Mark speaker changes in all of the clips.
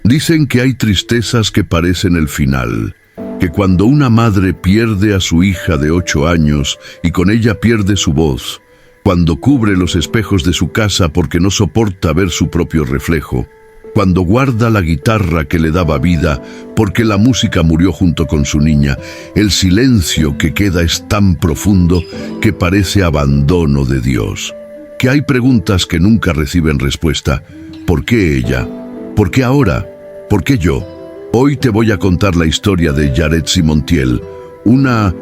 Speaker 1: Dicen que hay tristezas que parecen el final, que cuando una madre pierde a su hija de 8 años y con ella pierde su voz, cuando cubre los espejos de su casa porque no soporta ver su propio reflejo, cuando guarda la guitarra que le daba vida porque la música murió junto con su niña, el silencio que queda es tan profundo que parece abandono de Dios. Que hay preguntas que nunca reciben respuesta. ¿Por qué ella? ¿Por qué ahora? ¿Por qué yo? Hoy te voy a contar la historia de Yaretsi Montiel, una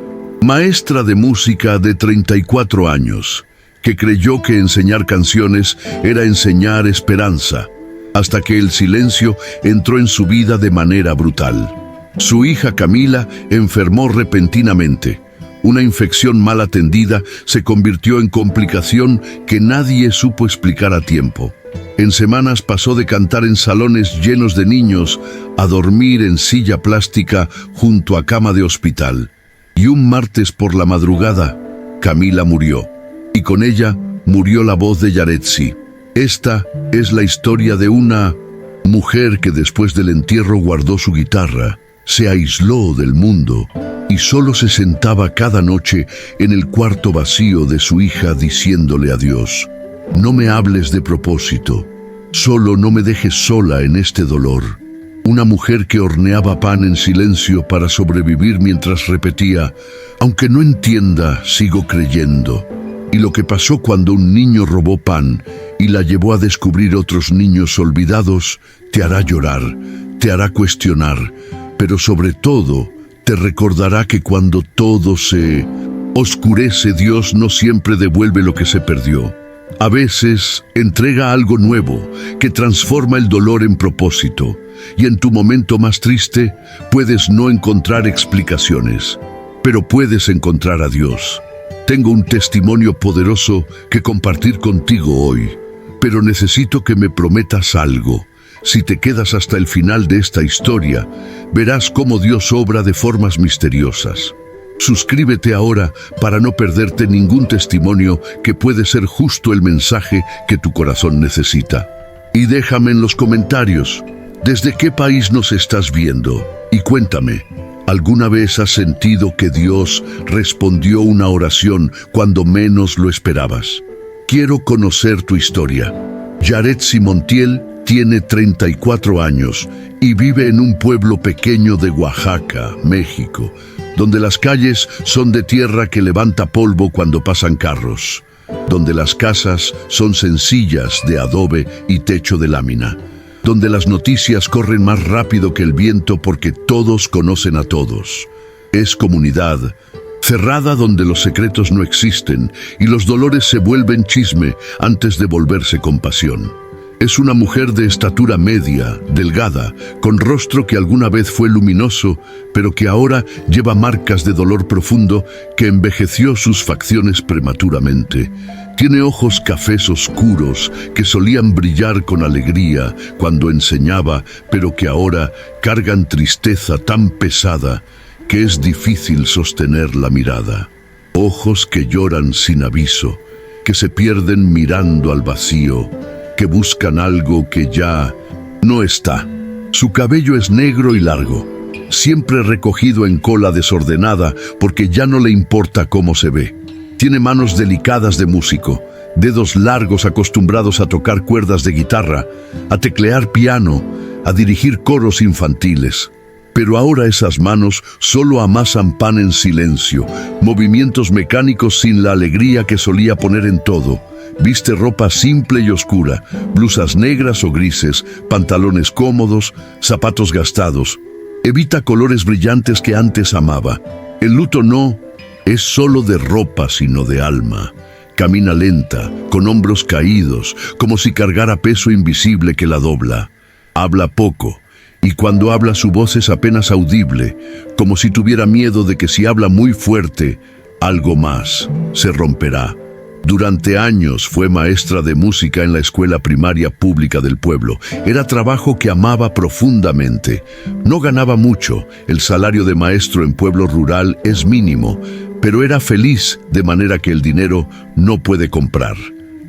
Speaker 1: maestra de música de 34 años, que creyó que enseñar canciones era enseñar esperanza, hasta que el silencio entró en su vida de manera brutal. Su hija Camila enfermó repentinamente. Una infección mal atendida se convirtió en complicación que nadie supo explicar a tiempo. En semanas pasó de cantar en salones llenos de niños a dormir en silla plástica junto a cama de hospital. Y un martes por la madrugada, Camila murió. Y con ella murió la voz de Yaretsi. Esta es la historia de una mujer que después del entierro guardó su guitarra, se aisló del mundo y solo se sentaba cada noche en el cuarto vacío de su hija diciéndole a Dios: no me hables de propósito, solo no me dejes sola en este dolor. Una mujer que horneaba pan en silencio para sobrevivir mientras repetía: aunque no entienda, sigo creyendo. Y lo que pasó cuando un niño robó pan y la llevó a descubrir otros niños olvidados, te hará llorar, te hará cuestionar, pero sobre todo te recordará que cuando todo se oscurece, Dios no siempre devuelve lo que se perdió. A veces entrega algo nuevo que transforma el dolor en propósito, y en tu momento más triste puedes no encontrar explicaciones, pero puedes encontrar a Dios. Tengo un testimonio poderoso que compartir contigo hoy, pero necesito que me prometas algo. Si te quedas hasta el final de esta historia, verás cómo Dios obra de formas misteriosas. Suscríbete ahora para no perderte ningún testimonio que puede ser justo el mensaje que tu corazón necesita. Y déjame en los comentarios, ¿desde qué país nos estás viendo? Y cuéntame, ¿alguna vez has sentido que Dios respondió una oración cuando menos lo esperabas? Quiero conocer tu historia. Yaretsi Montiel tiene 34 años y vive en un pueblo pequeño de Oaxaca, México, donde las calles son de tierra que levanta polvo cuando pasan carros, donde las casas son sencillas de adobe y techo de lámina, donde las noticias corren más rápido que el viento porque todos conocen a todos. Es comunidad cerrada donde los secretos no existen y los dolores se vuelven chisme antes de volverse compasión. Es una mujer de estatura media, delgada, con rostro que alguna vez fue luminoso, pero que ahora lleva marcas de dolor profundo que envejeció sus facciones prematuramente. Tiene ojos cafés oscuros que solían brillar con alegría cuando enseñaba, pero que ahora cargan tristeza tan pesada que es difícil sostener la mirada. Ojos que lloran sin aviso, que se pierden mirando al vacío, que buscan algo que ya no está. Su cabello es negro y largo, siempre recogido en cola desordenada porque ya no le importa cómo se ve. Tiene manos delicadas de músico, dedos largos acostumbrados a tocar cuerdas de guitarra, a teclear piano, a dirigir coros infantiles. Pero ahora esas manos solo amasan pan en silencio, movimientos mecánicos sin la alegría que solía poner en todo. Viste ropa simple y oscura, blusas negras o grises, pantalones cómodos, zapatos gastados. Evita colores brillantes que antes amaba. El luto no es solo de ropa, sino de alma. Camina lenta, con hombros caídos, como si cargara peso invisible que la dobla. Habla poco, y cuando habla su voz es apenas audible, como si tuviera miedo de que si habla muy fuerte, algo más se romperá. Durante años fue maestra de música en la escuela primaria pública del pueblo. Era trabajo que amaba profundamente. No ganaba mucho, el salario de maestro en pueblo rural es mínimo, pero era feliz de manera que el dinero no puede comprar.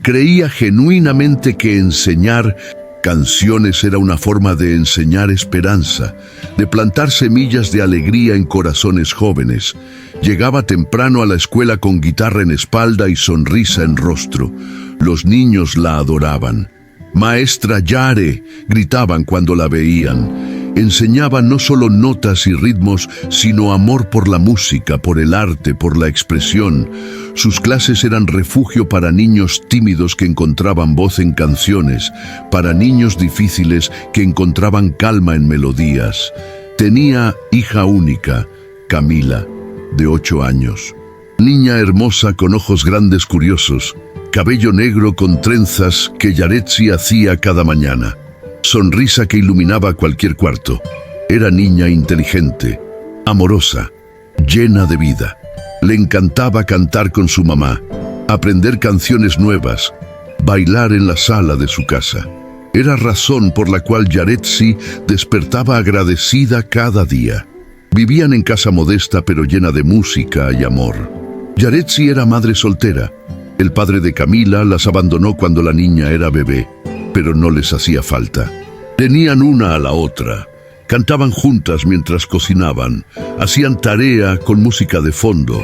Speaker 1: Creía genuinamente que enseñar Canciones era una forma de enseñar esperanza, de plantar semillas de alegría en corazones jóvenes. Llegaba temprano a la escuela con guitarra en espalda y sonrisa en rostro. Los niños la adoraban. «Maestra Yare», gritaban cuando la veían. Enseñaba no solo notas y ritmos, sino amor por la música, por el arte, por la expresión. Sus clases eran refugio para niños tímidos que encontraban voz en canciones, para niños difíciles que encontraban calma en melodías. Tenía hija única, Camila, de 8 años. Niña hermosa con ojos grandes curiosos, cabello negro con trenzas que Yaretsi hacía cada mañana. Sonrisa que iluminaba cualquier cuarto. Era niña inteligente, amorosa, llena de vida. Le encantaba cantar con su mamá, aprender canciones nuevas, bailar en la sala de su casa. Era razón por la cual Yaretsi despertaba agradecida cada día. Vivían en casa modesta pero llena de música y amor. Yaretsi era madre soltera. El padre de Camila las abandonó cuando la niña era bebé, pero no les hacía falta. Tenían una a la otra. Cantaban juntas mientras cocinaban, hacían tarea con música de fondo,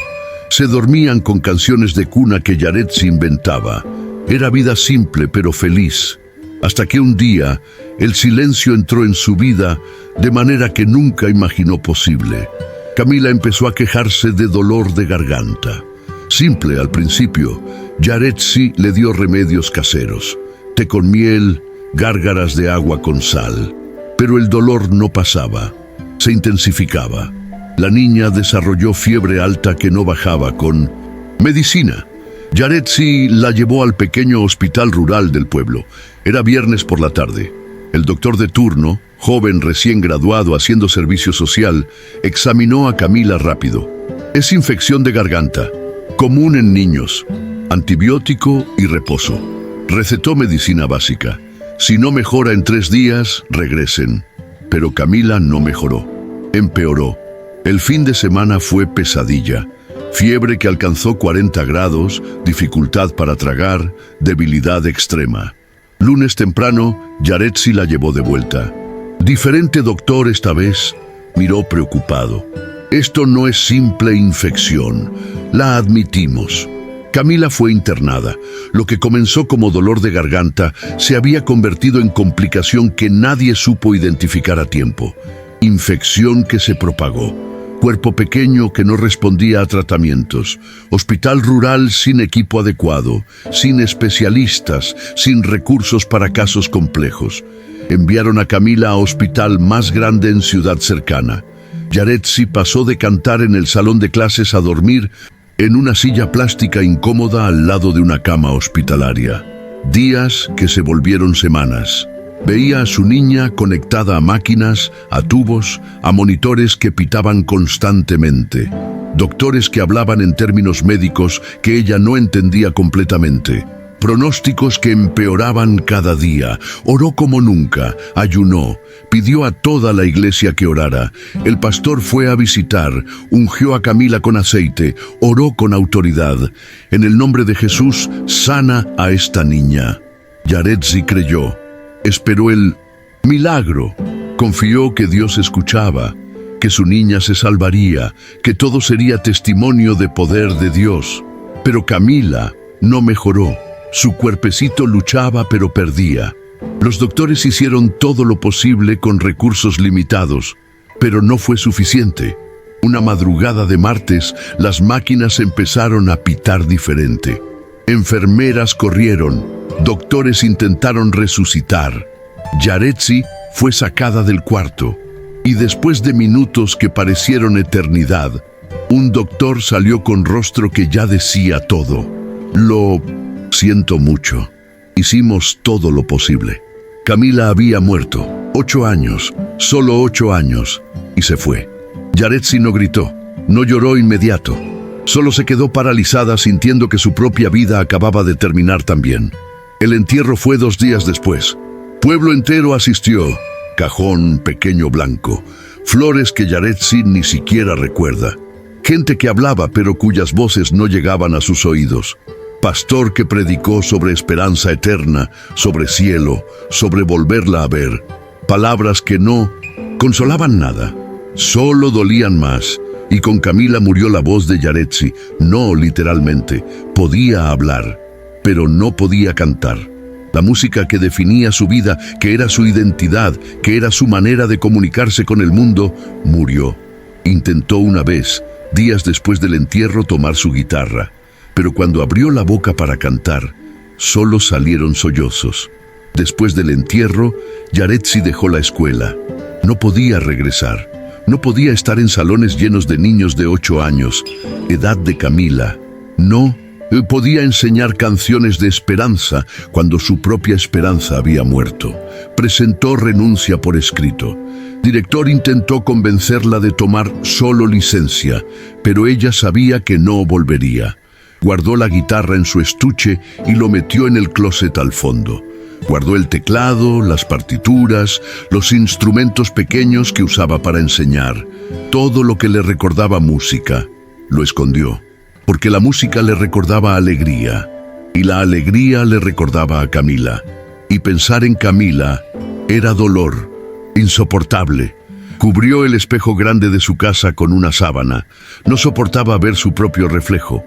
Speaker 1: se dormían con canciones de cuna que Yaretsi inventaba. Era vida simple pero feliz, hasta que un día el silencio entró en su vida de manera que nunca imaginó posible. Camila empezó a quejarse de dolor de garganta. Simple al principio, Yaretsi le dio remedios caseros, té con miel, gárgaras de agua con sal. Pero el dolor no pasaba, se intensificaba. La niña desarrolló fiebre alta que no bajaba con medicina. Yaretsi la llevó al pequeño hospital rural del pueblo. Era viernes por la tarde. El doctor de turno, joven recién graduado haciendo servicio social, examinó a Camila rápido. Es infección de garganta, común en niños, antibiótico y reposo. Recetó medicina básica. Si no mejora en 3 días, regresen. Pero Camila no mejoró, empeoró. El fin de semana fue pesadilla. Fiebre que alcanzó 40 grados, dificultad para tragar, debilidad extrema. Lunes temprano, Yaretsi la llevó de vuelta. Diferente doctor esta vez, miró preocupado. Esto no es simple infección, la admitimos. Camila fue internada. Lo que comenzó como dolor de garganta se había convertido en complicación que nadie supo identificar a tiempo. Infección que se propagó. Cuerpo pequeño que no respondía a tratamientos. Hospital rural sin equipo adecuado, sin especialistas, sin recursos para casos complejos. Enviaron a Camila a hospital más grande en ciudad cercana. Yaretsi pasó de cantar en el salón de clases a dormir en una silla plástica incómoda al lado de una cama hospitalaria. Días que se volvieron semanas. Veía a su niña conectada a máquinas, a tubos, a monitores que pitaban constantemente. Doctores que hablaban en términos médicos que ella no entendía completamente. Pronósticos que empeoraban cada día. Oró como nunca, ayunó, pidió a toda la iglesia que orara. El pastor fue a visitar, ungió a Camila con aceite, oró con autoridad. En el nombre de Jesús, sana a esta niña. Yaretsi creyó, esperó el milagro, confió que Dios escuchaba, que su niña se salvaría, que todo sería testimonio de poder de Dios. Pero Camila no mejoró. Su cuerpecito luchaba pero perdía. Los doctores hicieron todo lo posible con recursos limitados, pero no fue suficiente. Una madrugada de martes, las máquinas empezaron a pitar diferente. Enfermeras corrieron, doctores intentaron resucitar. Yaretsi fue sacada del cuarto, y después de minutos que parecieron eternidad, un doctor salió con rostro que ya decía todo. Lo siento mucho. Hicimos todo lo posible. Camila había muerto. 8 años, solo 8 años, y se fue. Yaretsi no gritó, no lloró inmediato. Solo se quedó paralizada sintiendo que su propia vida acababa de terminar también. El entierro fue 2 días después. Pueblo entero asistió. Cajón pequeño blanco. Flores que Yaretsi ni siquiera recuerda. Gente que hablaba pero cuyas voces no llegaban a sus oídos. pastor que predicó sobre esperanza eterna, sobre cielo, sobre volverla a ver. Palabras que no consolaban nada, solo dolían más. Y con Camila murió la voz de Yaretsi. No literalmente, podía hablar, pero no podía cantar. La música que definía su vida, que era su identidad, que era su manera de comunicarse con el mundo, murió. Intentó una vez, días después del entierro, tomar su guitarra, pero cuando abrió la boca para cantar, solo salieron sollozos. Después del entierro, Yaretsi dejó la escuela. No podía regresar. No podía estar en salones llenos de niños de 8 años, edad de Camila. No podía enseñar canciones de esperanza cuando su propia esperanza había muerto. Presentó renuncia por escrito. Director intentó convencerla de tomar solo licencia, pero ella sabía que no volvería. Guardó la guitarra en su estuche y lo metió en el closet al fondo. Guardó el teclado, las partituras, los instrumentos pequeños que usaba para enseñar. Todo lo que le recordaba música, lo escondió, porque la música le recordaba alegría, y la alegría le recordaba a Camila. Y pensar en Camila era dolor, insoportable. Cubrió el espejo grande de su casa con una sábana. No soportaba ver su propio reflejo.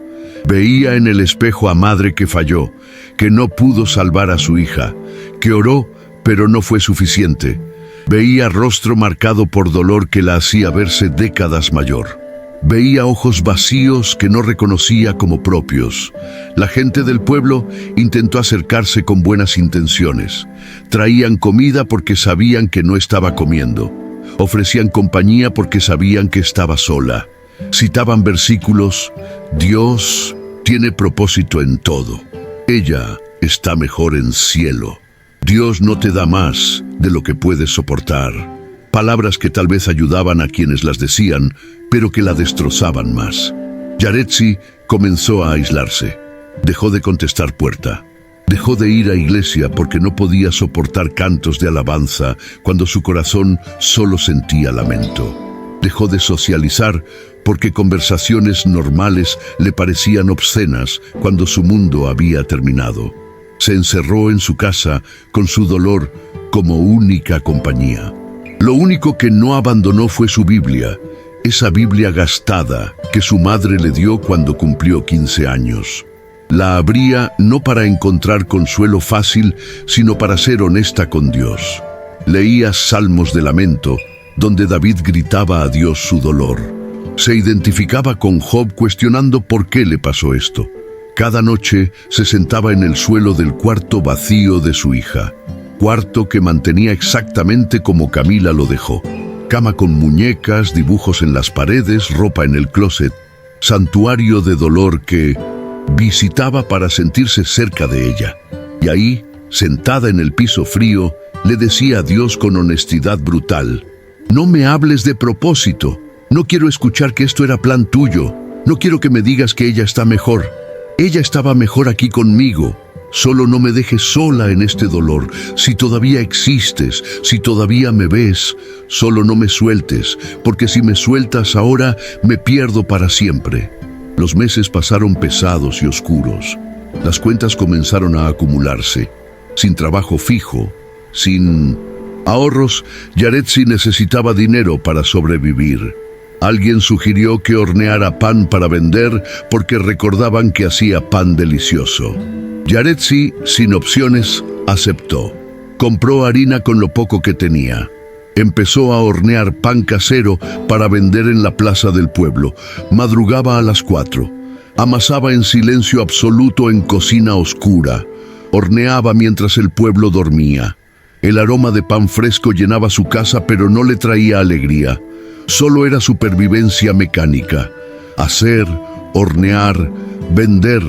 Speaker 1: Veía en el espejo a madre que falló, que no pudo salvar a su hija, que oró, pero no fue suficiente. Veía rostro marcado por dolor que la hacía verse décadas mayor. Veía ojos vacíos que no reconocía como propios. La gente del pueblo intentó acercarse con buenas intenciones. Traían comida porque sabían que no estaba comiendo. Ofrecían compañía porque sabían que estaba sola. Citaban versículos: Dios tiene propósito en todo. Ella está mejor en cielo. Dios no te da más de lo que puedes soportar. Palabras que tal vez ayudaban a quienes las decían, pero que la destrozaban más. Yaretsi comenzó a aislarse. Dejó de contestar puerta. Dejó de ir a iglesia porque no podía soportar cantos de alabanza cuando su corazón solo sentía lamento. Dejó de socializar porque conversaciones normales le parecían obscenas cuando su mundo había terminado. Se encerró en su casa con su dolor como única compañía. Lo único que no abandonó fue su Biblia, esa Biblia gastada que su madre le dio cuando cumplió 15 años. La abría no para encontrar consuelo fácil, sino para ser honesta con Dios. Leía salmos de lamento, donde David gritaba a Dios su dolor. Se identificaba con Job cuestionando por qué le pasó esto. Cada noche se sentaba en el suelo del cuarto vacío de su hija, cuarto que mantenía exactamente como Camila lo dejó. Cama con muñecas, dibujos en las paredes, ropa en el closet, santuario de dolor que visitaba para sentirse cerca de ella. Y ahí, sentada en el piso frío, le decía a Dios con honestidad brutal: no me hables de propósito. No quiero escuchar que esto era plan tuyo. No quiero que me digas que ella está mejor. Ella estaba mejor aquí conmigo. Solo no me dejes sola en este dolor. Si todavía existes, si todavía me ves, solo no me sueltes, porque si me sueltas ahora, me pierdo para siempre. Los meses pasaron pesados y oscuros. Las cuentas comenzaron a acumularse. Sin trabajo fijo, sin ahorros, Yaretsi necesitaba dinero para sobrevivir. Alguien sugirió que horneara pan para vender porque recordaban que hacía pan delicioso. Yaretsi, sin opciones, aceptó. Compró harina con lo poco que tenía. Empezó a hornear pan casero para vender en la plaza del pueblo. Madrugaba a las 4. Amasaba en silencio absoluto en cocina oscura. Horneaba mientras el pueblo dormía. El aroma de pan fresco llenaba su casa, pero no le traía alegría. Solo era supervivencia mecánica. Hacer, hornear, vender,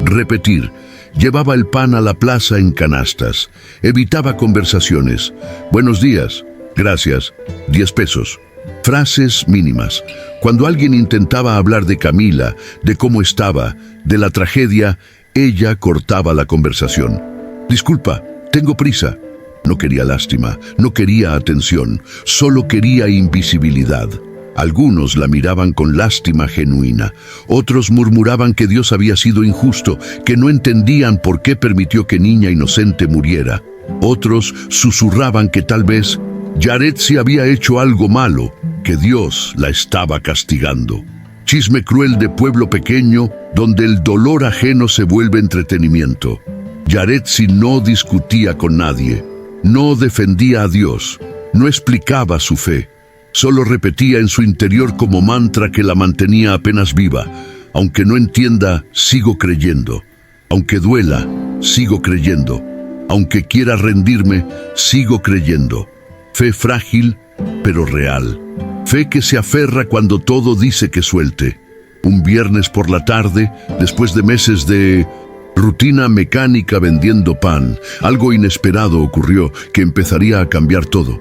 Speaker 1: repetir. Llevaba el pan a la plaza en canastas. Evitaba conversaciones. Buenos días. Gracias. 10 pesos. Frases mínimas. Cuando alguien intentaba hablar de Camila, de cómo estaba, de la tragedia, ella cortaba la conversación. Disculpa, tengo prisa. No quería lástima, no quería atención, solo quería invisibilidad. Algunos la miraban con lástima genuina, otros murmuraban que Dios había sido injusto, que no entendían por qué permitió que niña inocente muriera. Otros susurraban que tal vez Yaretsi había hecho algo malo, que Dios la estaba castigando. Chisme cruel de pueblo pequeño, donde el dolor ajeno se vuelve entretenimiento. Yaretsi no discutía con nadie, no defendía a Dios, no explicaba su fe. Solo repetía en su interior como mantra que la mantenía apenas viva. Aunque no entienda, sigo creyendo. Aunque duela, sigo creyendo. Aunque quiera rendirme, sigo creyendo. Fe frágil, pero real. Fe que se aferra cuando todo dice que suelte. Un viernes por la tarde, después de meses de rutina mecánica vendiendo pan, algo inesperado ocurrió que empezaría a cambiar todo.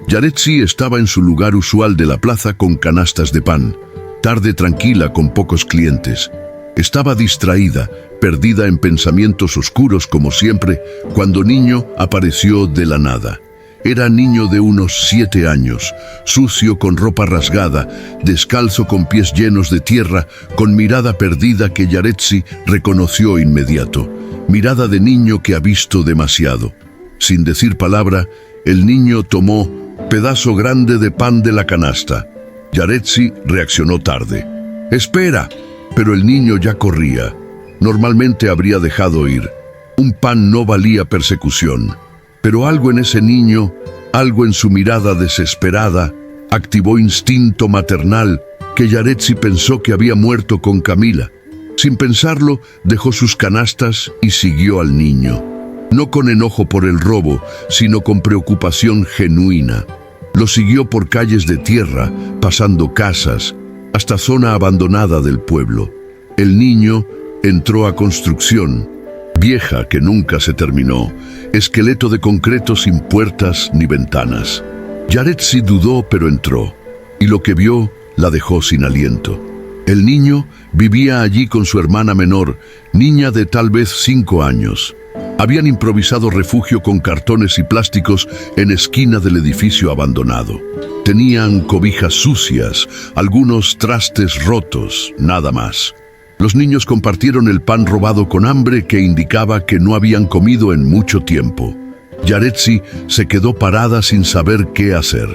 Speaker 1: Yaretsi estaba en su lugar usual de la plaza con canastas de pan. Tarde tranquila con pocos clientes. Estaba distraída, perdida en pensamientos oscuros como siempre, cuando niño apareció de la nada. Era niño de unos 7 años, sucio con ropa rasgada, descalzo con pies llenos de tierra, con mirada perdida que Yaretsi reconoció inmediato. Mirada de niño que ha visto demasiado. Sin decir palabra, el niño tomó pedazo grande de pan de la canasta. Yaretsi reaccionó tarde. ¡Espera! Pero el niño ya corría. Normalmente habría dejado ir. Un pan no valía persecución. Pero algo en ese niño, algo en su mirada desesperada, activó instinto maternal que Yaretsi pensó que había muerto con Camila. Sin pensarlo, dejó sus canastas y siguió al niño. No con enojo por el robo, sino con preocupación genuina. Lo siguió por calles de tierra, pasando casas, hasta zona abandonada del pueblo. El niño entró a construcción, vieja que nunca se terminó, esqueleto de concreto sin puertas ni ventanas. Yaretsi dudó, pero entró, y lo que vio la dejó sin aliento. El niño vivía allí con su hermana menor, niña de tal vez 5 años. Habían improvisado refugio con cartones y plásticos en esquina del edificio abandonado. Tenían cobijas sucias, algunos trastes rotos, nada más. Los niños compartieron el pan robado con hambre que indicaba que no habían comido en mucho tiempo. Yaretsi se quedó parada sin saber qué hacer.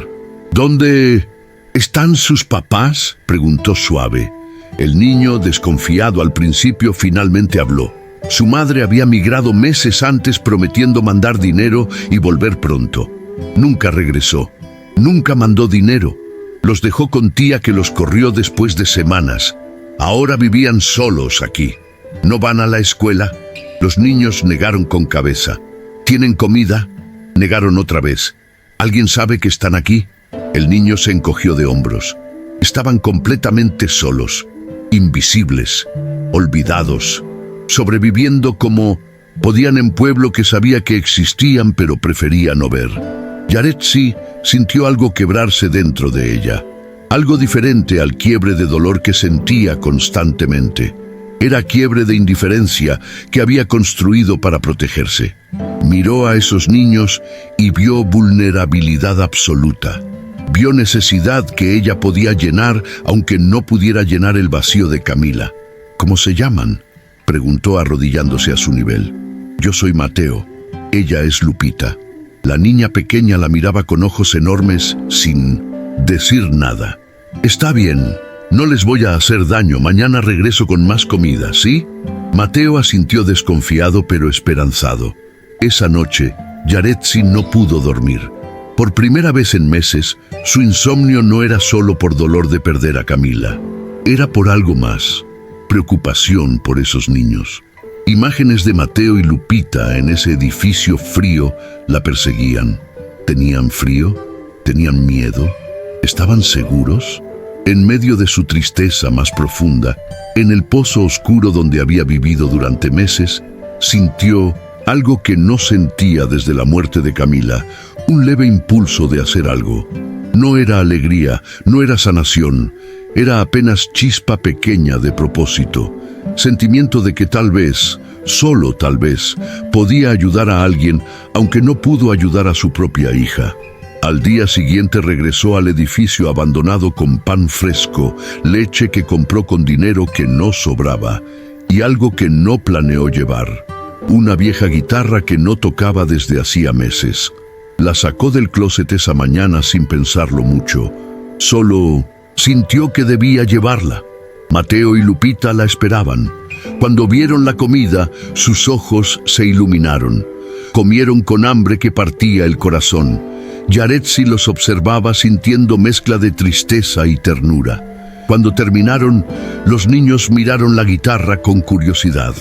Speaker 1: ¿Dónde están sus papás?, preguntó suave. El niño, desconfiado al principio, finalmente habló. Su madre había migrado meses antes prometiendo mandar dinero y volver pronto. Nunca regresó. Nunca mandó dinero. Los dejó con tía que los corrió después de semanas. Ahora vivían solos aquí. ¿No van a la escuela? Los niños negaron con cabeza. ¿Tienen comida? Negaron otra vez. ¿Alguien sabe que están aquí? El niño se encogió de hombros. Estaban completamente solos, invisibles, olvidados, sobreviviendo como podían en pueblo que sabía que existían pero prefería no ver. Yaretsi sintió algo quebrarse dentro de ella, algo diferente al quiebre de dolor que sentía constantemente. Era quiebre de indiferencia que había construido para protegerse. Miró a esos niños y vio vulnerabilidad absoluta. Vio necesidad que ella podía llenar, aunque no pudiera llenar el vacío de Camila. ¿Cómo se llaman?, preguntó arrodillándose a su nivel. Yo soy Mateo. Ella es Lupita. La niña pequeña la miraba con ojos enormes, sin decir nada. Está bien, no les voy a hacer daño. Mañana regreso con más comida, ¿sí? Mateo asintió desconfiado pero esperanzado. Esa noche, Yaretsi no pudo dormir. Por primera vez en meses, su insomnio no era solo por dolor de perder a Camila. Era por algo más. Preocupación por esos niños. Imágenes de Mateo y Lupita en ese edificio frío la perseguían. ¿Tenían frío? ¿Tenían miedo? ¿Estaban seguros? En medio de su tristeza más profunda, en el pozo oscuro donde había vivido durante meses, sintió algo que no sentía desde la muerte de Camila, un leve impulso de hacer algo. No era alegría, no era sanación, era apenas chispa pequeña de propósito, sentimiento de que tal vez, solo tal vez, podía ayudar a alguien, aunque no pudo ayudar a su propia hija. Al día siguiente regresó al edificio abandonado con pan fresco, leche que compró con dinero que no sobraba y algo que no planeó llevar. Una vieja guitarra que no tocaba desde hacía meses. La sacó del closet esa mañana sin pensarlo mucho. Solo sintió que debía llevarla. Mateo y Lupita la esperaban. Cuando vieron la comida, sus ojos se iluminaron. Comieron con hambre que partía el corazón. Yaretsi los observaba sintiendo mezcla de tristeza y ternura. Cuando terminaron, los niños miraron la guitarra con curiosidad.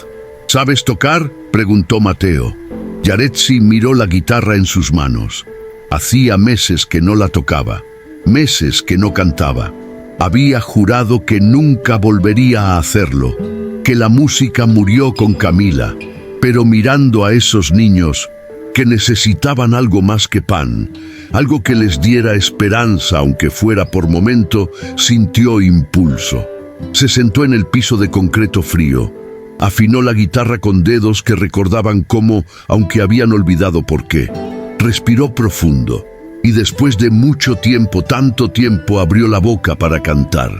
Speaker 1: ¿Sabes tocar?, preguntó Mateo. Yaretsi miró la guitarra en sus manos. Hacía meses que no la tocaba, meses que no cantaba. Había jurado que nunca volvería a hacerlo, que la música murió con Camila. Pero mirando a esos niños, que necesitaban algo más que pan, algo que les diera esperanza aunque fuera por momento, sintió impulso. Se sentó en el piso de concreto frío. Afinó la guitarra con dedos que recordaban cómo, aunque habían olvidado por qué. Respiró profundo y después de mucho tiempo, tanto tiempo, abrió la boca para cantar.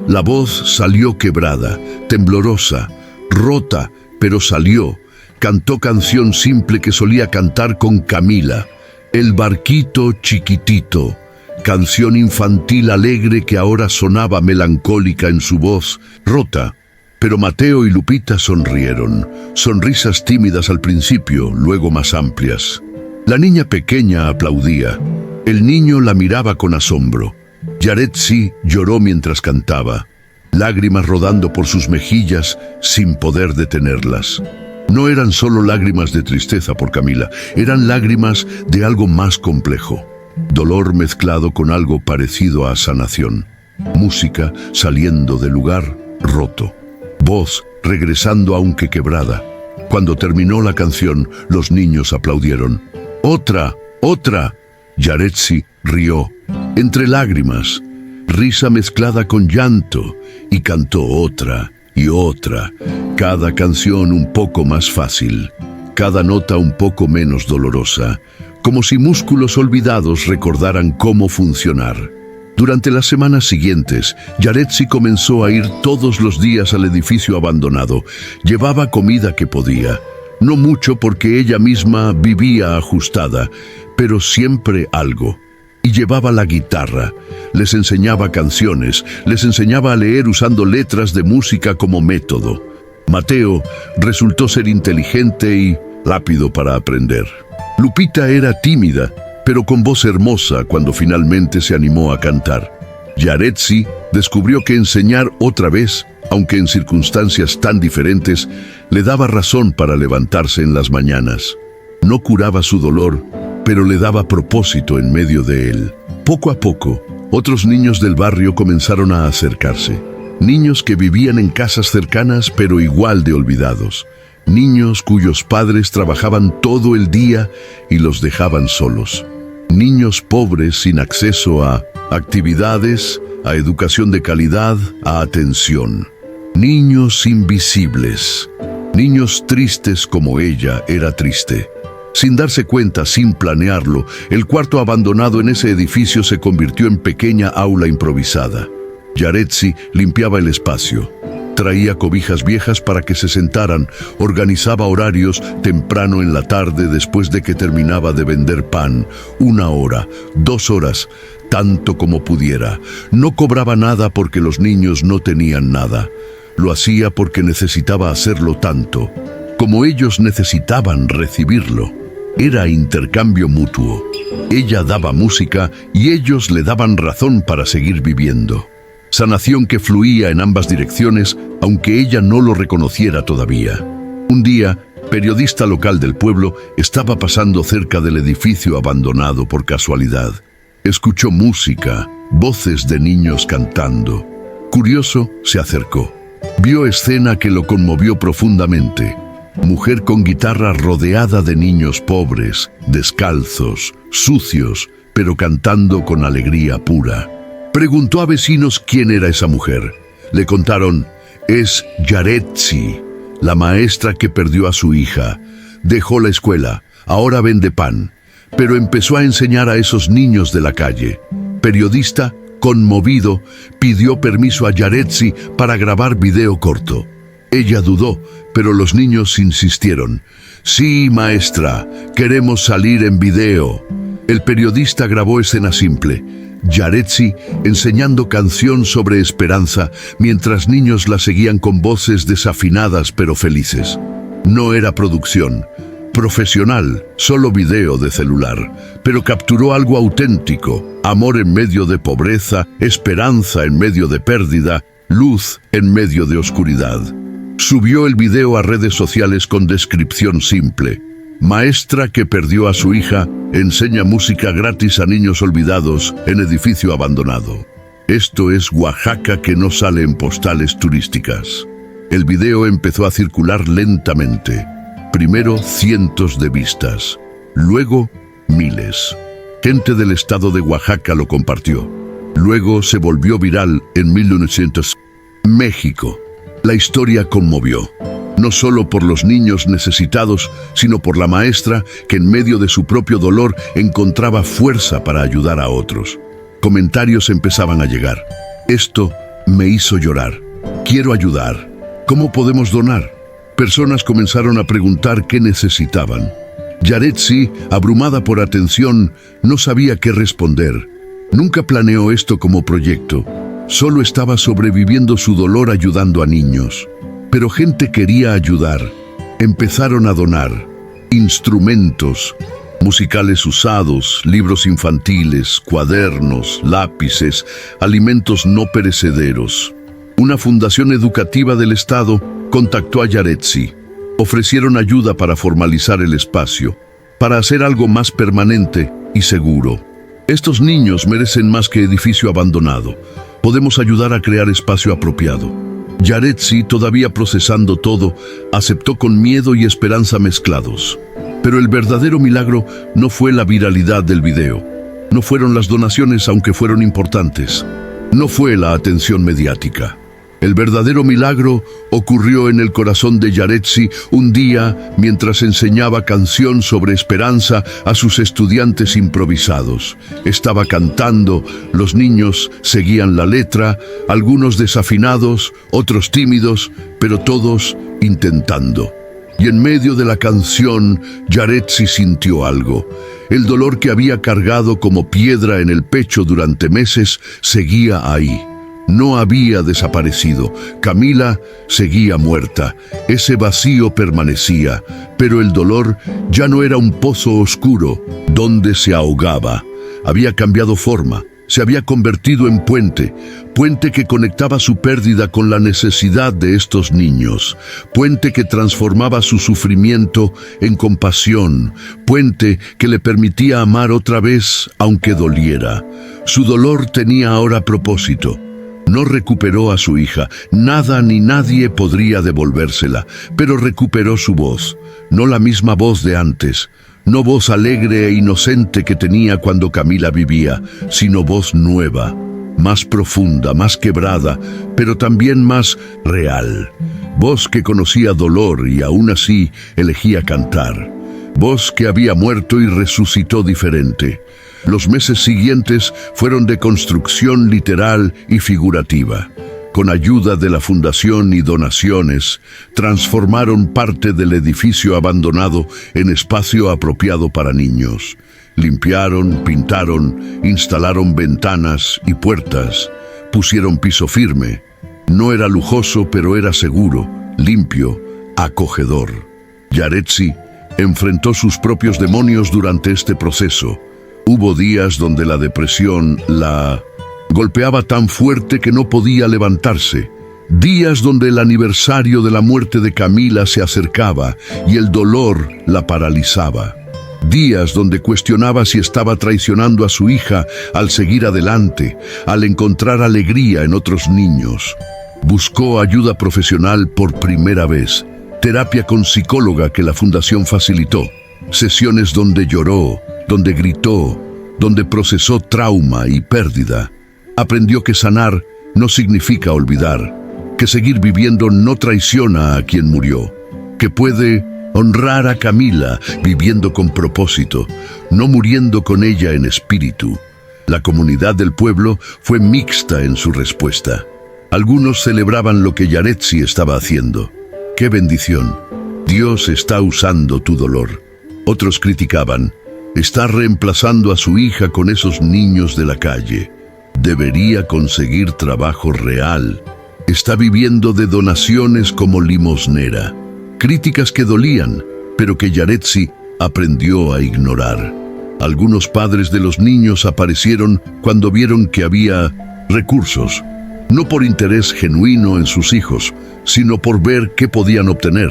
Speaker 1: La voz salió quebrada, temblorosa, rota, pero salió. Cantó canción simple que solía cantar con Camila, El barquito chiquitito, canción infantil alegre que ahora sonaba melancólica en su voz, rota. Pero Mateo y Lupita sonrieron, sonrisas tímidas al principio, luego más amplias. La niña pequeña aplaudía. El niño la miraba con asombro. Yaretsi lloró mientras cantaba, lágrimas rodando por sus mejillas sin poder detenerlas. No eran solo lágrimas de tristeza por Camila, eran lágrimas de algo más complejo. Dolor mezclado con algo parecido a sanación. Música saliendo del lugar roto. Voz regresando aunque quebrada. Cuando terminó la canción, los niños aplaudieron. ¡Otra! ¡Otra! Yaretsi rió, entre lágrimas, risa mezclada con llanto, y cantó otra y otra, cada canción un poco más fácil, cada nota un poco menos dolorosa, como si músculos olvidados recordaran cómo funcionar. Durante las semanas siguientes, Yaretsi comenzó a ir todos los días al edificio abandonado. Llevaba comida que podía. No mucho porque ella misma vivía ajustada, pero siempre algo. Y llevaba la guitarra. Les enseñaba canciones, les enseñaba a leer usando letras de música como método. Mateo resultó ser inteligente y rápido para aprender. Lupita era tímida, pero con voz hermosa cuando finalmente se animó a cantar. Yaretsi descubrió que enseñar otra vez, aunque en circunstancias tan diferentes, le daba razón para levantarse en las mañanas. No curaba su dolor, pero le daba propósito en medio de él. Poco a poco, otros niños del barrio comenzaron a acercarse. Niños que vivían en casas cercanas pero igual de olvidados. Niños cuyos padres trabajaban todo el día y los dejaban solos. Niños pobres sin acceso a actividades, a educación de calidad, a atención. Niños invisibles. Niños tristes como ella era triste. Sin darse cuenta, sin planearlo, el cuarto abandonado en ese edificio se convirtió en pequeña aula improvisada. Yaretsi limpiaba el espacio. Traía cobijas viejas para que se sentaran, organizaba horarios temprano en la tarde después de que terminaba de vender pan, 1 hora, 2 horas, tanto como pudiera. No cobraba nada porque los niños no tenían nada. Lo hacía porque necesitaba hacerlo tanto, como ellos necesitaban recibirlo. Era intercambio mutuo. Ella daba música y ellos le daban razón para seguir viviendo. Sanación que fluía en ambas direcciones, aunque ella no lo reconociera todavía. Un día, periodista local del pueblo estaba pasando cerca del edificio abandonado por casualidad. Escuchó música, voces de niños cantando. Curioso, se acercó. Vio escena que lo conmovió profundamente. Mujer con guitarra rodeada de niños pobres, descalzos, sucios, pero cantando con alegría pura. Preguntó a vecinos quién era esa mujer. Le contaron, es Yaretsi, la maestra que perdió a su hija. Dejó la escuela, ahora vende pan. pero empezó a enseñar a esos niños de la calle. Periodista, conmovido, pidió permiso a Yaretsi para grabar video corto. Ella dudó, pero los niños insistieron. «Sí, maestra, queremos salir en video». El periodista grabó escena simple. Yaretsi enseñando canción sobre esperanza, mientras niños la seguían con voces desafinadas pero felices. No era producción profesional, solo video de celular, pero capturó algo auténtico: amor en medio de pobreza, esperanza en medio de pérdida, luz en medio de oscuridad. Subió el video a redes sociales con descripción simple: maestra que perdió a su hija, enseña música gratis a niños olvidados en edificio abandonado. Esto es Oaxaca que no sale en postales turísticas. El video empezó a circular lentamente. Primero cientos de vistas, luego miles. Gente del estado de Oaxaca lo compartió. Luego se volvió viral en 1900. México. La historia conmovió, no solo por los niños necesitados, sino por la maestra que en medio de su propio dolor encontraba fuerza para ayudar a otros. Comentarios empezaban a llegar. Esto me hizo llorar. Quiero ayudar. ¿Cómo podemos donar? Personas comenzaron a preguntar qué necesitaban. Yaretsi, abrumada por atención, no sabía qué responder. Nunca planeó esto como proyecto. Solo estaba sobreviviendo su dolor ayudando a niños. Pero gente quería ayudar. Empezaron a donar instrumentos, musicales usados, libros infantiles, cuadernos, lápices, alimentos no perecederos. Una fundación educativa del Estado contactó a Yaretsi. Ofrecieron ayuda para formalizar el espacio, para hacer algo más permanente y seguro. Estos niños merecen más que edificio abandonado. Podemos ayudar a crear espacio apropiado. Yaretsi, todavía procesando todo, aceptó con miedo y esperanza mezclados. Pero el verdadero milagro no fue la viralidad del video. No fueron las donaciones, aunque fueron importantes. No fue la atención mediática. El verdadero milagro ocurrió en el corazón de Yaretsi un día mientras enseñaba canción sobre esperanza a sus estudiantes improvisados. Estaba cantando, los niños seguían la letra, algunos desafinados, otros tímidos, pero todos intentando. Y en medio de la canción, Yaretsi sintió algo. El dolor que había cargado como piedra en el pecho durante meses seguía ahí. No había desaparecido. Camila seguía muerta. Ese vacío permanecía, pero el dolor ya no era un pozo oscuro donde se ahogaba. Había cambiado forma. Se había convertido en puente que conectaba su pérdida con la necesidad de estos niños, puente que transformaba su sufrimiento en compasión, puente que le permitía amar otra vez aunque doliera. Su dolor tenía ahora propósito. No recuperó a su hija, nada ni nadie podría devolvérsela, pero recuperó su voz, no la misma voz de antes, no voz alegre e inocente que tenía cuando Camila vivía, sino voz nueva, más profunda, más quebrada, pero también más real. Voz que conocía dolor y aún así elegía cantar. Voz que había muerto y resucitó diferente. Los meses siguientes fueron de construcción literal y figurativa. Con ayuda de la fundación y donaciones, transformaron parte del edificio abandonado en espacio apropiado para niños. Limpiaron, pintaron, instalaron ventanas y puertas, pusieron piso firme. No era lujoso, pero era seguro, limpio, acogedor. Yaretsi enfrentó sus propios demonios durante este proceso. Hubo días donde la depresión la golpeaba tan fuerte que no podía levantarse. Días donde el aniversario de la muerte de Camila se acercaba y el dolor la paralizaba. Días donde cuestionaba si estaba traicionando a su hija al seguir adelante, al encontrar alegría en otros niños. Buscó ayuda profesional por primera vez, terapia con psicóloga que la fundación facilitó, sesiones donde lloró, donde gritó, donde procesó trauma y pérdida. Aprendió que sanar no significa olvidar, que seguir viviendo no traiciona a quien murió, que puede Honrar a Camila viviendo con propósito, no muriendo con ella en espíritu. La comunidad del pueblo fue mixta en su respuesta. Algunos celebraban lo que Yaretsi estaba haciendo. ¡Qué bendición! Dios está usando tu dolor. Otros criticaban. Está reemplazando a su hija con esos niños de la calle. Debería conseguir trabajo real. Está viviendo de donaciones como limosnera. Críticas que dolían, pero que Yaretsi aprendió a ignorar. Algunos padres de los niños aparecieron cuando vieron que había recursos, no por interés genuino en sus hijos, sino por ver qué podían obtener.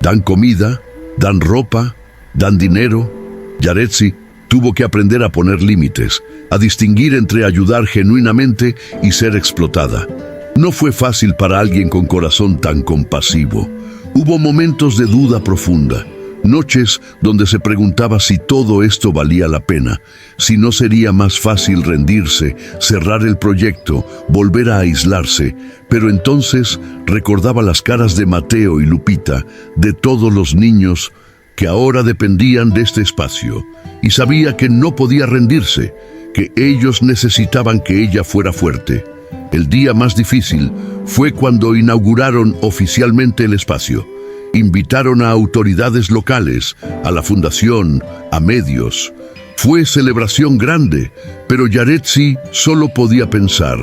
Speaker 1: Dan comida, dan ropa, dan dinero. Yaretsi tuvo que aprender a poner límites, a distinguir entre ayudar genuinamente y ser explotada. No fue fácil para alguien con corazón tan compasivo. Hubo momentos de duda profunda, noches donde se preguntaba si todo esto valía la pena, si no sería más fácil rendirse, cerrar el proyecto, volver a aislarse, pero entonces recordaba las caras de Mateo y Lupita, de todos los niños que ahora dependían de este espacio, y sabía que no podía rendirse, que ellos necesitaban que ella fuera fuerte. El día más difícil fue cuando inauguraron oficialmente el espacio. Invitaron a autoridades locales, a la fundación, a medios. Fue celebración grande, pero Yaretsi solo podía pensar,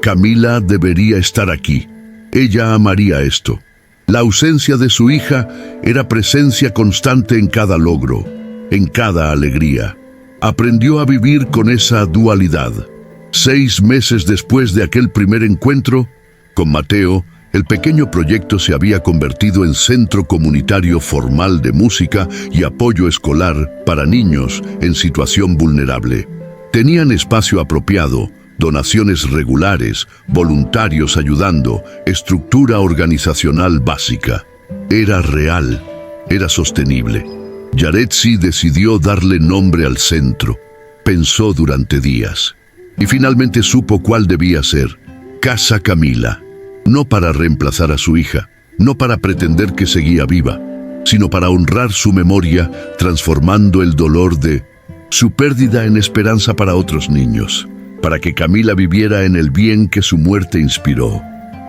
Speaker 1: Camila debería estar aquí. Ella amaría esto. La ausencia de su hija era presencia constante en cada logro, en cada alegría. Aprendió a vivir con esa dualidad. 6 meses después de aquel primer encuentro, con Mateo, el pequeño proyecto se había convertido en centro comunitario formal de música y apoyo escolar para niños en situación vulnerable. Tenían espacio apropiado, donaciones regulares, voluntarios ayudando, estructura organizacional básica. Era real, era sostenible. Yaretsi decidió darle nombre al centro. Pensó durante días. Y finalmente supo cuál debía ser. Casa Camila. No para reemplazar a su hija, no para pretender que seguía viva, sino para honrar su memoria, transformando el dolor de su pérdida en esperanza para otros niños, para que Camila viviera en el bien que su muerte inspiró.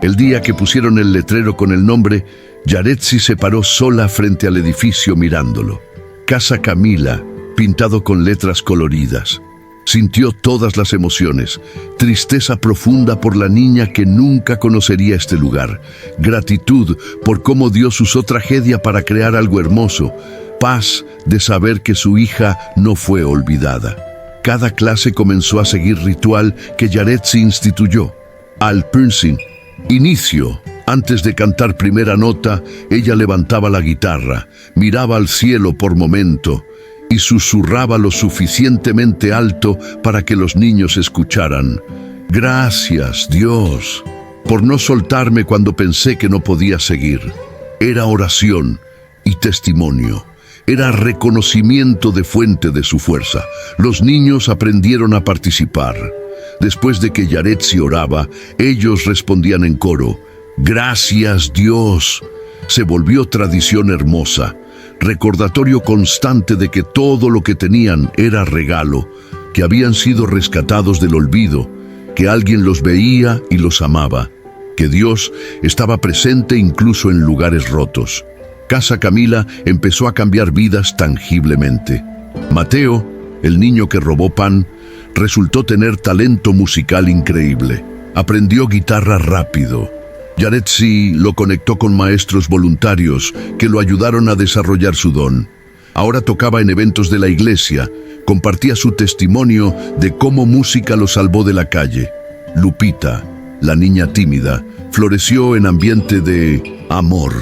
Speaker 1: El día que pusieron el letrero con el nombre, Yaretsi se paró sola frente al edificio mirándolo. Casa Camila, pintado con letras coloridas. Sintió todas las emociones, tristeza profunda por la niña que nunca conocería este lugar, gratitud por cómo Dios usó tragedia para crear algo hermoso, paz de saber que su hija no fue olvidada. Cada clase comenzó a seguir ritual que Yaretsi instituyó. Al Punsin, inicio. Antes de cantar primera nota, ella levantaba la guitarra, miraba al cielo por momento, y susurraba lo suficientemente alto para que los niños escucharan. Gracias, Dios, por no soltarme cuando pensé que no podía seguir. Era oración y testimonio. Era reconocimiento de fuente de su fuerza. Los niños aprendieron a participar. Después de que Yaretsi oraba, ellos respondían en coro, Gracias, Dios. Se volvió tradición hermosa. Recordatorio constante de que todo lo que tenían era regalo, que habían sido rescatados del olvido, que alguien los veía y los amaba, que Dios estaba presente incluso en lugares rotos. Casa Camila empezó a cambiar vidas tangiblemente. Mateo, el niño que robó pan, resultó tener talento musical increíble. Aprendió guitarra rápido. Yaretsi lo conectó con maestros voluntarios que lo ayudaron a desarrollar su don. Ahora tocaba en eventos de la iglesia, compartía su testimonio de cómo música lo salvó de la calle. Lupita, la niña tímida, floreció en ambiente de amor.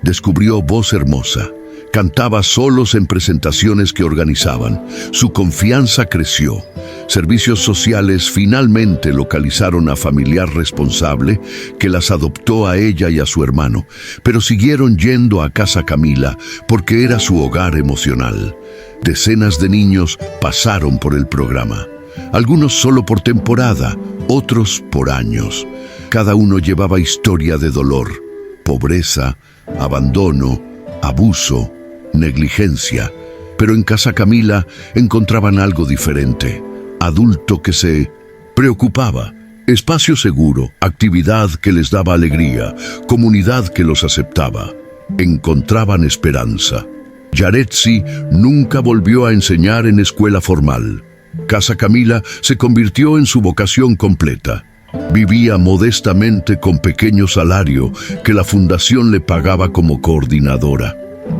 Speaker 1: Descubrió voz hermosa. Cantaba solos en presentaciones que organizaban. Su confianza creció. Servicios sociales finalmente localizaron a familiar responsable que las adoptó a ella y a su hermano, pero siguieron yendo a Casa Camila porque era su hogar emocional. Decenas de niños pasaron por el programa. Algunos solo por temporada, otros por años. Cada uno llevaba historia de dolor, pobreza, abandono, abuso, negligencia. Pero en Casa Camila encontraban algo diferente. Adulto que se preocupaba. Espacio seguro, actividad que les daba alegría, comunidad que los aceptaba. Encontraban esperanza. Yaretsi nunca volvió a enseñar en escuela formal. Casa Camila se convirtió en su vocación completa. Vivía modestamente con pequeño salario que la fundación le pagaba como coordinadora.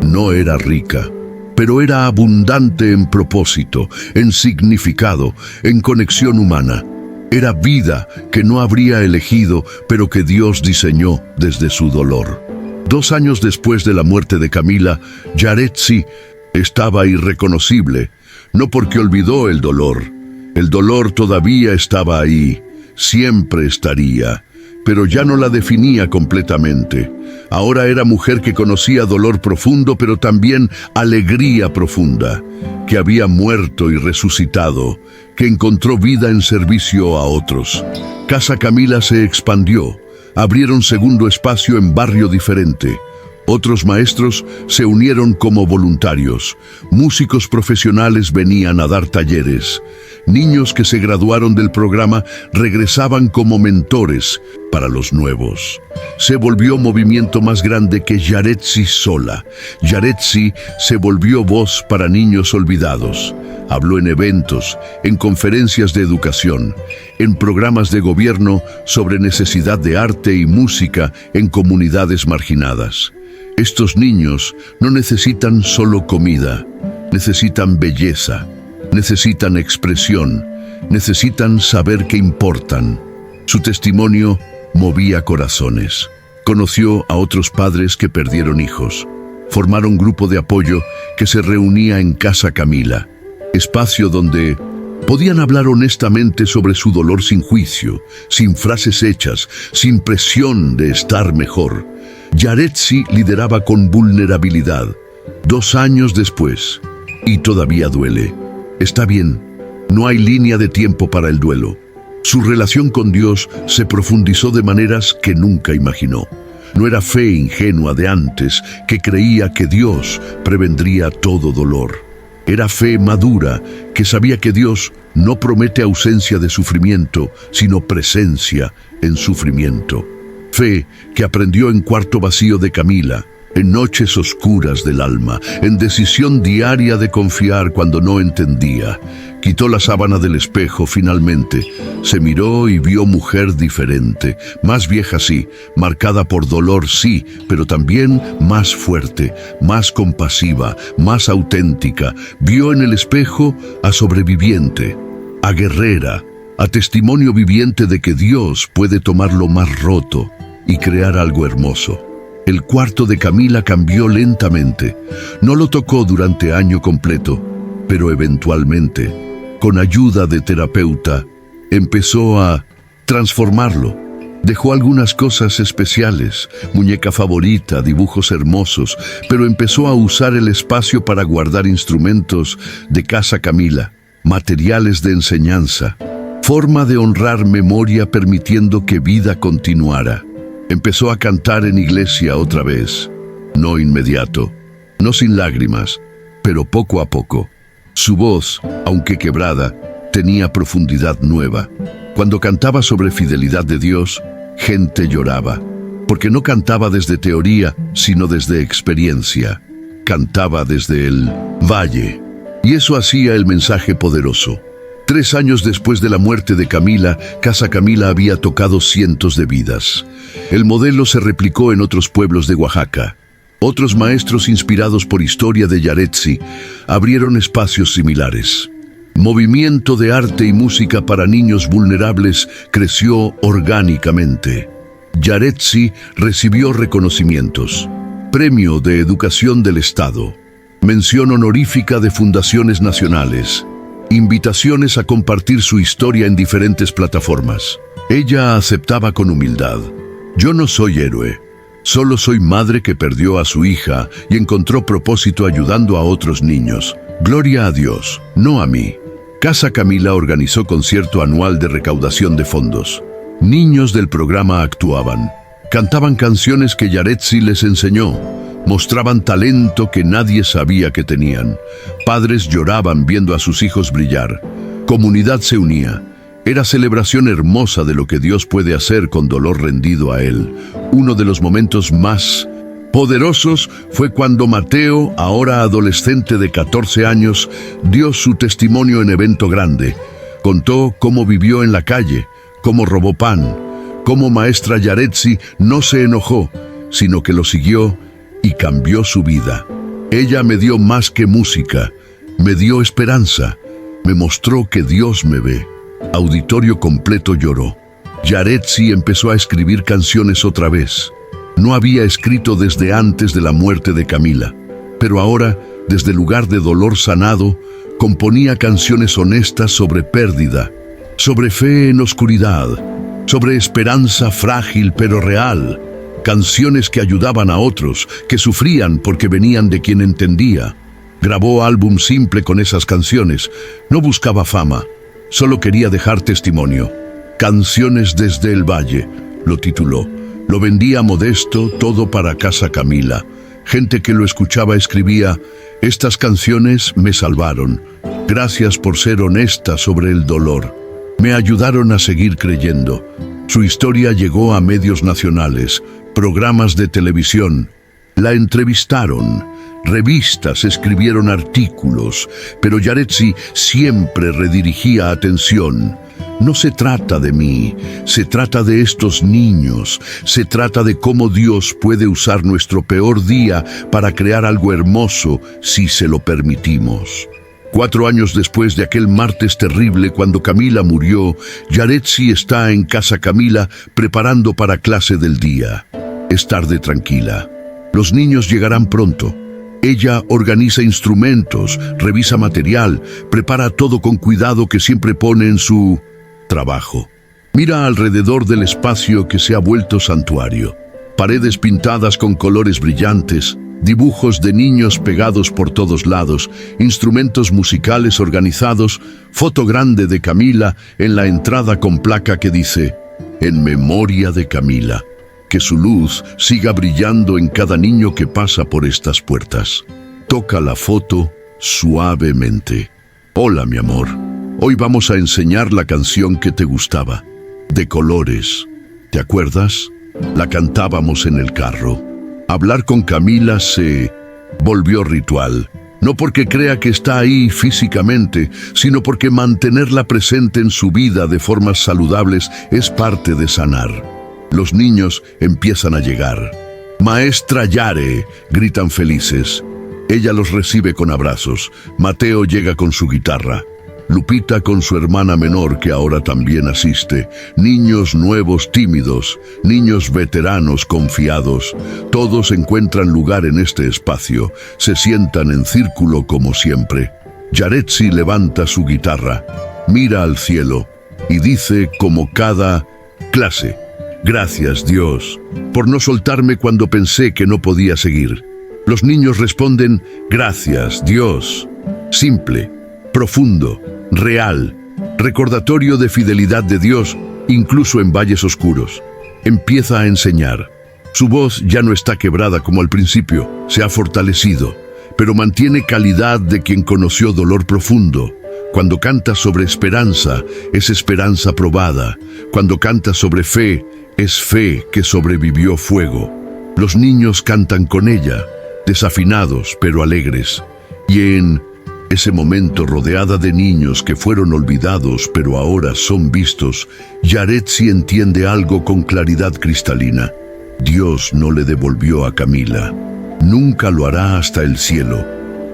Speaker 1: No era rica, pero era abundante en propósito, en significado, en conexión humana. Era vida que no habría elegido, pero que Dios diseñó desde su dolor. 2 años después de la muerte de Camila, Yaretsi estaba irreconocible, no porque olvidó el dolor. El dolor todavía estaba ahí, siempre estaría, pero ya no la definía completamente. Ahora era mujer que conocía dolor profundo, pero también alegría profunda, que había muerto y resucitado, que encontró vida en servicio a otros. Casa Camila se expandió. Abrieron segundo espacio en barrio diferente. Otros maestros se unieron como voluntarios. Músicos profesionales venían a dar talleres. Niños que se graduaron del programa regresaban como mentores para los nuevos. Se volvió movimiento más grande que Yaretsi sola. Yaretsi se volvió voz para niños olvidados. Habló en eventos, en conferencias de educación, en programas de gobierno sobre necesidad de arte y música en comunidades marginadas. Estos niños no necesitan solo comida, necesitan belleza, necesitan expresión, necesitan saber que importan. Su testimonio movía corazones. Conoció a otros padres que perdieron hijos. Formaron grupo de apoyo que se reunía en Casa Camila, espacio donde podían hablar honestamente sobre su dolor sin juicio, sin frases hechas, sin presión de estar mejor. Yaretsi lideraba con vulnerabilidad. 2 años después, y todavía duele. Está bien, no hay línea de tiempo para el duelo. Su relación con Dios se profundizó de maneras que nunca imaginó. No era fe ingenua de antes que creía que Dios prevendría todo dolor. Era fe madura que sabía que Dios no promete ausencia de sufrimiento, sino presencia en sufrimiento. Fe que aprendió en Cuarto Vacío de Camila, en noches oscuras del alma, en decisión diaria de confiar cuando no entendía. Quitó la sábana del espejo finalmente, se miró y vio mujer diferente, más vieja sí, marcada por dolor sí, pero también más fuerte, más compasiva, más auténtica. Vio en el espejo a sobreviviente, a guerrera, a testimonio viviente de que Dios puede tomar lo más roto y crear algo hermoso. El cuarto de Camila cambió lentamente. No lo tocó durante año completo, pero eventualmente, con ayuda de terapeuta, empezó a transformarlo. Dejó algunas cosas especiales, muñeca favorita, dibujos hermosos, pero empezó a usar el espacio para guardar instrumentos de Casa Camila, materiales de enseñanza, forma de honrar memoria permitiendo que vida continuara. Empezó a cantar en iglesia otra vez, no inmediato, no sin lágrimas, pero poco a poco. Su voz, aunque quebrada, tenía profundidad nueva. Cuando cantaba sobre fidelidad de Dios, gente lloraba, porque no cantaba desde teoría, sino desde experiencia. Cantaba desde el valle, y eso hacía el mensaje poderoso. 3 años después de la muerte de Camila, Casa Camila había tocado cientos de vidas. El modelo se replicó en otros pueblos de Oaxaca. Otros maestros inspirados por historia de Yaretsi abrieron espacios similares. Movimiento de arte y música para niños vulnerables creció orgánicamente. Yaretsi recibió reconocimientos. Premio de Educación del Estado. Mención honorífica de fundaciones nacionales. Invitaciones a compartir su historia en diferentes plataformas. Ella aceptaba con humildad. Yo no soy héroe. Solo soy madre que perdió a su hija y encontró propósito ayudando a otros niños. Gloria a Dios, no a mí. Casa Camila organizó concierto anual de recaudación de fondos. Niños del programa actuaban. Cantaban canciones que Yaretsi les enseñó. Mostraban talento que nadie sabía que tenían. Padres lloraban viendo a sus hijos brillar. Comunidad se unía. Era celebración hermosa de lo que Dios puede hacer con dolor rendido a Él. Uno de los momentos más poderosos fue cuando Mateo, ahora adolescente de 14 años, dio su testimonio en evento grande. Contó cómo vivió en la calle, cómo robó pan, cómo maestra Yaretsi no se enojó, sino que lo siguió y cambió su vida. Ella me dio más que música, me dio esperanza, me mostró que Dios me ve. Auditorio completo lloró. Yaretsi empezó a escribir canciones otra vez. No había escrito desde antes de la muerte de Camila, pero ahora, desde el lugar de dolor sanado, componía canciones honestas sobre pérdida, sobre fe en oscuridad, sobre esperanza frágil pero real, canciones que ayudaban a otros, que sufrían porque venían de quien entendía. Grabó álbum simple con esas canciones, no buscaba fama, solo quería dejar testimonio. Canciones desde el Valle, lo tituló. Lo vendía modesto, todo para Casa Camila. Gente que lo escuchaba escribía: estas canciones me salvaron. Gracias por ser honesta sobre el dolor. Me ayudaron a seguir creyendo. Su historia llegó a medios nacionales, programas de televisión. La entrevistaron. Revistas escribieron artículos, pero Yaretsi siempre redirigía atención. No se trata de mí, se trata de estos niños, se trata de cómo Dios puede usar nuestro peor día para crear algo hermoso si se lo permitimos. 4 años después de aquel martes terrible cuando Camila murió, Yaretsi está en Casa Camila preparando para clase del día. Es tarde tranquila. Los niños llegarán pronto. Ella organiza instrumentos, revisa material, prepara todo con cuidado que siempre pone en su trabajo. Mira alrededor del espacio que se ha vuelto santuario. Paredes pintadas con colores brillantes, dibujos de niños pegados por todos lados, instrumentos musicales organizados, foto grande de Camila en la entrada con placa que dice: en memoria de Camila. Que su luz siga brillando en cada niño que pasa por estas puertas. Toca la foto suavemente. Hola, mi amor. Hoy vamos a enseñar la canción que te gustaba. De colores. ¿Te acuerdas? La cantábamos en el carro. Hablar con Camila se volvió ritual. No porque crea que está ahí físicamente, sino porque mantenerla presente en su vida de formas saludables es parte de sanar. Los niños empiezan a llegar. «Maestra Yare», gritan felices. Ella los recibe con abrazos. Mateo llega con su guitarra. Lupita con su hermana menor que ahora también asiste. Niños nuevos tímidos, niños veteranos confiados. Todos encuentran lugar en este espacio. Se sientan en círculo como siempre. Yaretsi levanta su guitarra, mira al cielo y dice como cada clase: «Gracias, Dios, por no soltarme cuando pensé que no podía seguir». Los niños responden: «Gracias, Dios». Simple, profundo, real, recordatorio de fidelidad de Dios, incluso en valles oscuros. Empieza a enseñar. Su voz ya no está quebrada como al principio, se ha fortalecido, pero mantiene calidad de quien conoció dolor profundo. Cuando canta sobre esperanza, es esperanza probada. Cuando canta sobre fe, es fe que sobrevivió fuego. Los niños cantan con ella, desafinados pero alegres. Y en ese momento, rodeada de niños que fueron olvidados pero ahora son vistos, Yaretsi entiende algo con claridad cristalina. Dios no le devolvió a Camila. Nunca lo hará hasta el cielo.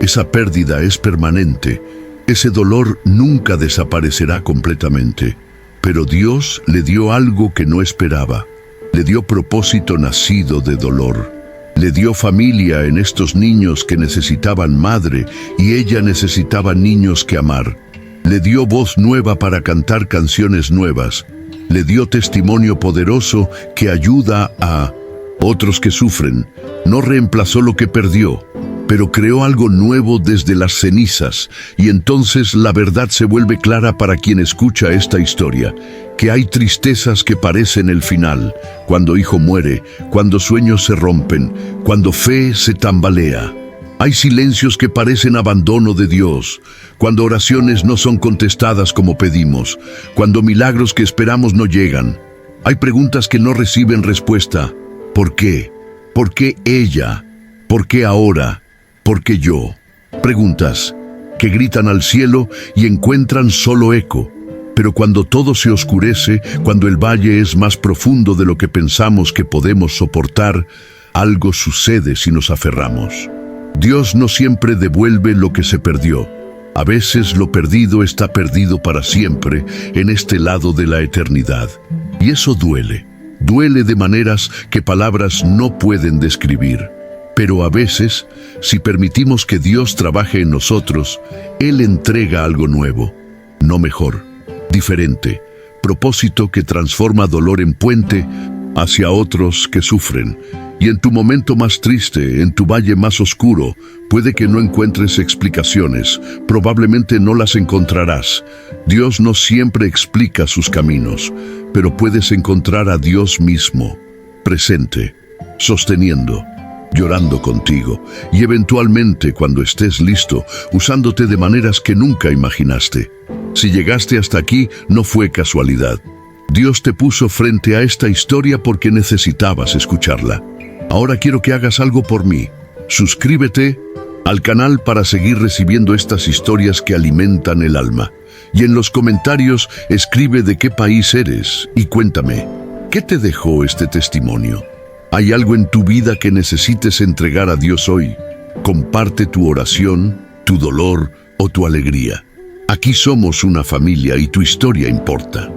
Speaker 1: Esa pérdida es permanente. Ese dolor nunca desaparecerá completamente. Pero Dios le dio algo que no esperaba. Le dio propósito nacido de dolor. Le dio familia en estos niños que necesitaban madre y ella necesitaba niños que amar. Le dio voz nueva para cantar canciones nuevas. Le dio testimonio poderoso que ayuda a otros que sufren. No reemplazó lo que perdió, pero creó algo nuevo desde las cenizas, y entonces la verdad se vuelve clara para quien escucha esta historia, que hay tristezas que parecen el final, cuando hijo muere, cuando sueños se rompen, cuando fe se tambalea. Hay silencios que parecen abandono de Dios, cuando oraciones no son contestadas como pedimos, cuando milagros que esperamos no llegan. Hay preguntas que no reciben respuesta. ¿Por qué? ¿Por qué ella? ¿Por qué ahora? ¿Por qué yo? Preguntas que gritan al cielo y encuentran solo eco. Pero cuando todo se oscurece, cuando el valle es más profundo de lo que pensamos que podemos soportar, algo sucede si nos aferramos. Dios no siempre devuelve lo que se perdió. A veces lo perdido está perdido para siempre en este lado de la eternidad. Y eso duele. Duele de maneras que palabras no pueden describir. Pero a veces, si permitimos que Dios trabaje en nosotros, Él entrega algo nuevo, no mejor, diferente, propósito que transforma dolor en puente hacia otros que sufren. Y en tu momento más triste, en tu valle más oscuro, puede que no encuentres explicaciones, probablemente no las encontrarás. Dios no siempre explica sus caminos, pero puedes encontrar a Dios mismo, presente, sosteniendo, llorando contigo, y eventualmente, cuando estés listo, usándote de maneras que nunca imaginaste. Si llegaste hasta aquí, no fue casualidad. Dios te puso frente a esta historia porque necesitabas escucharla. Ahora quiero que hagas algo por mí. Suscríbete al canal para seguir recibiendo estas historias que alimentan el alma. Y en los comentarios escribe de qué país eres y cuéntame, ¿qué te dejó este testimonio? ¿Hay algo en tu vida que necesites entregar a Dios hoy? Comparte tu oración, tu dolor o tu alegría. Aquí somos una familia y tu historia importa.